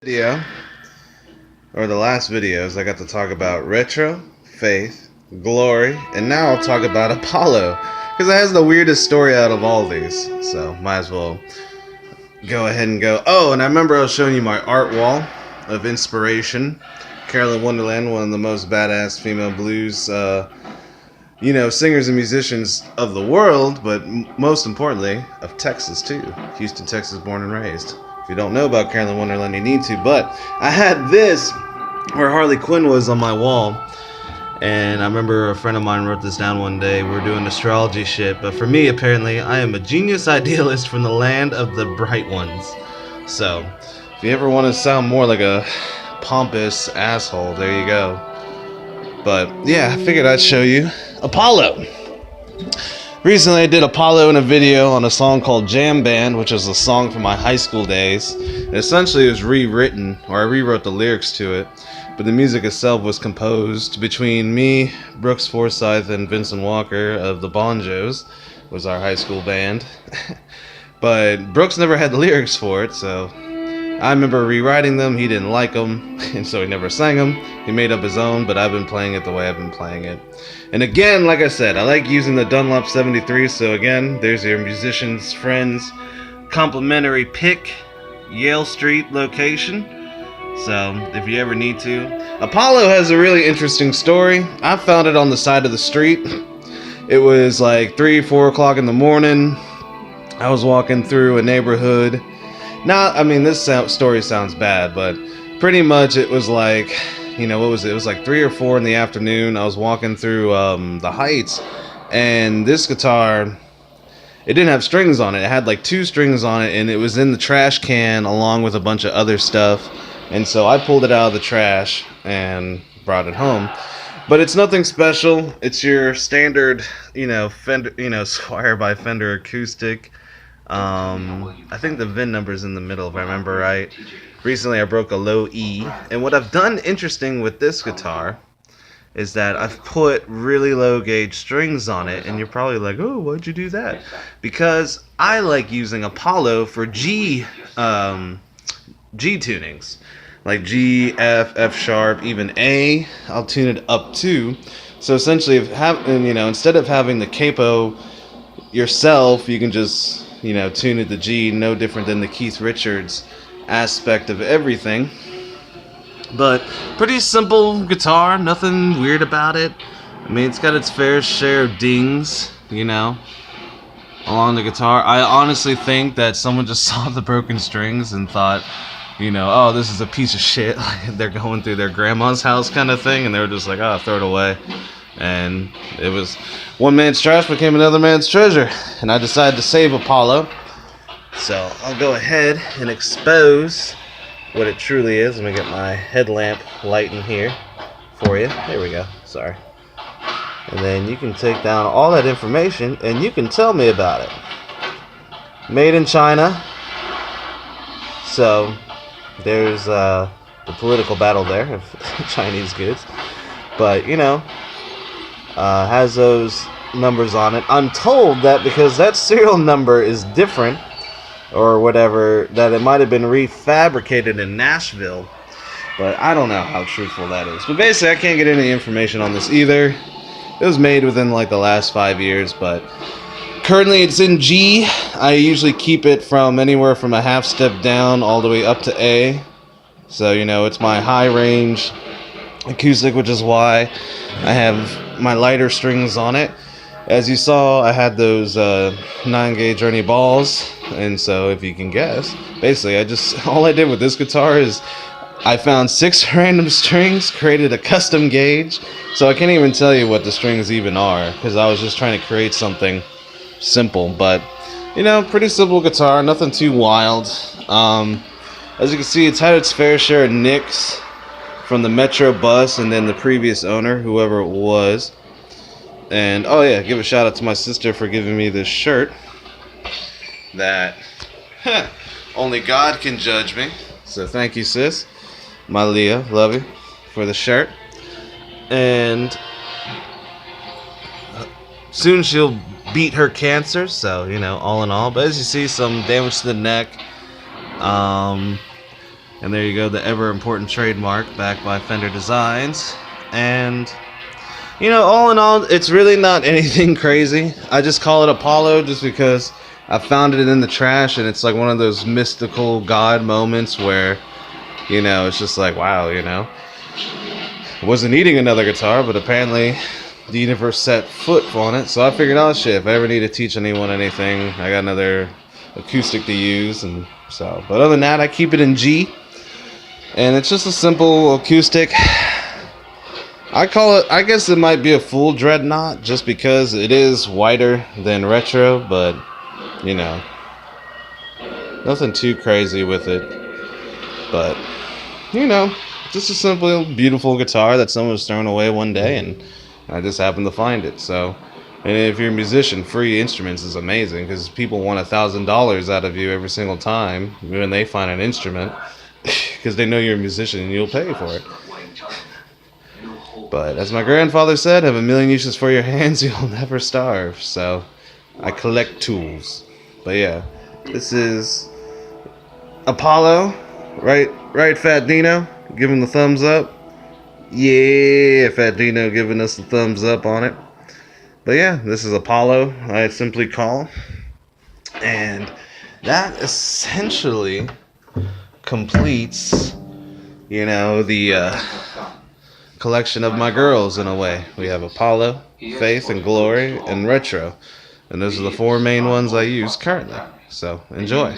Video, or the last videos, I got to talk about retro, faith, glory, and now I'll talk about Apollo, because it has the weirdest story out of all these, so might as well go ahead and go. Oh, and I remember I was showing you my art wall of inspiration. Carolyn Wonderland, one of the most badass female blues, singers and musicians of the world, but most importantly, of Texas too. Houston, Texas, born and raised. If you don't know about Carolyn Wonderland, you need to. But I had this where Harley Quinn was on my wall, and I remember a friend of mine wrote this down one day. We were doing astrology shit, but for me, apparently, I am a genius idealist from the land of the bright ones. So, if you ever want to sound more like a pompous asshole, there you go. But yeah, I figured I'd show you Apollo. Recently I did Apollo in a video on a song called Jam Band, which was a song from my high school days. And essentially it was rewritten, or I rewrote the lyrics to it, but the music itself was composed between me, Brooks Forsyth, and Vincent Walker of the Bonjos, was our high school band. But Brooks never had the lyrics for it, so I remember rewriting them. He didn't like them, and so he never sang them. He made up his own, but I've been playing it the way I've been playing it. And again, like I said, I like using the Dunlop 73, so again, there's your musician's friend's complimentary pick, Yale Street location. So, if you ever need to. Apollo has a really interesting story. I found it on the side of the street. It was like 3 or 4 o'clock in the morning. I was walking through a neighborhood. This story sounds bad, but pretty much it was like, what was it? It was like 3 or 4 in the afternoon. I was walking through the Heights, and this guitar, it didn't have strings on it. It had like 2 strings on it, and it was in the trash can along with a bunch of other stuff. And so I pulled it out of the trash and brought it home. But it's nothing special. It's your standard, Fender, Squire by Fender Acoustic. I think the VIN number's in the middle, if I remember right. Recently I broke a low E, and what I've done interesting with this guitar is that I've put really low gauge strings on it, and you're probably like, oh, why'd you do that? Because I like using Apollo for G tunings, like G, F, F sharp, even A. I'll tune it up too. So essentially, instead of having the capo yourself, you can just tune it to G, no different than the Keith Richards aspect of everything. But pretty simple guitar, nothing weird about it. It's got its fair share of dings, along the guitar. I honestly think that someone just saw the broken strings and thought, oh, this is a piece of shit. Like they're going through their grandma's house kind of thing, and they were just like, oh, throw it away. And it was one man's trash became another man's treasure, and I decided to save Apollo. So I'll go ahead and expose what it truly is. Let me get my headlamp light in here for you. There we go. Sorry. And then you can take down all that information and you can tell me about it. Made in China. So there's the political battle there of Chinese goods. But has those numbers on it. I'm told that because that serial number is different or whatever, that it might have been refabricated in Nashville, but I don't know how truthful that is. But basically I can't get any information on this either. It was made within like the last 5 years, but currently it's in G. I usually keep it from anywhere from a half step down all the way up to A. So it's my high range acoustic, which is why I have my lighter strings on it. As you saw, I had those 9-gauge Ernie balls, and so if you can guess, basically all I did with this guitar is I found 6 random strings, created a custom gauge, so I can't even tell you what the strings even are, because I was just trying to create something simple, but pretty simple guitar, nothing too wild. As you can see, it's had its fair share of nicks from the Metro bus and then the previous owner, whoever it was. And oh yeah, give a shout out to my sister for giving me this shirt that only God can judge me. So thank you, sis. My Leah, love you for the shirt. And soon she'll beat her cancer, so, all in all. But as you see, some damage to the neck. And there you go, the ever important trademark backed by Fender Designs. And you know, all in all, it's really not anything crazy. I just call it Apollo just because I found it in the trash, and it's like one of those mystical God moments where, you know, it's just like, wow, you know. I wasn't needing another guitar, but apparently the universe set foot on it. So I figured, oh shit, if I ever need to teach anyone anything, I got another acoustic to use. And so, but other than that, I keep it in G. And it's just a simple acoustic. I call it, I guess it might be a full dreadnought just because it is wider than retro, but you know, nothing too crazy with it. But you know, just a simple, beautiful guitar that someone was throwing away one day, and I just happened to find it. So, and if you're a musician, free instruments is amazing because people want $1,000 out of you every single time when they find an instrument because they know you're a musician and you'll pay for it. But as my grandfather said, have a million uses for your hands, you'll never starve. So I collect tools. But yeah, this is Apollo, right, Fat Dino? Give him the thumbs up. Yeah, Fat Dino giving us the thumbs up on it. But yeah, this is Apollo, I simply call. And that essentially completes, you know, the collection of my girls in a way. We have Apollo, Faith, and Glory, and Retro. And those are the 4 main ones I use currently. So enjoy.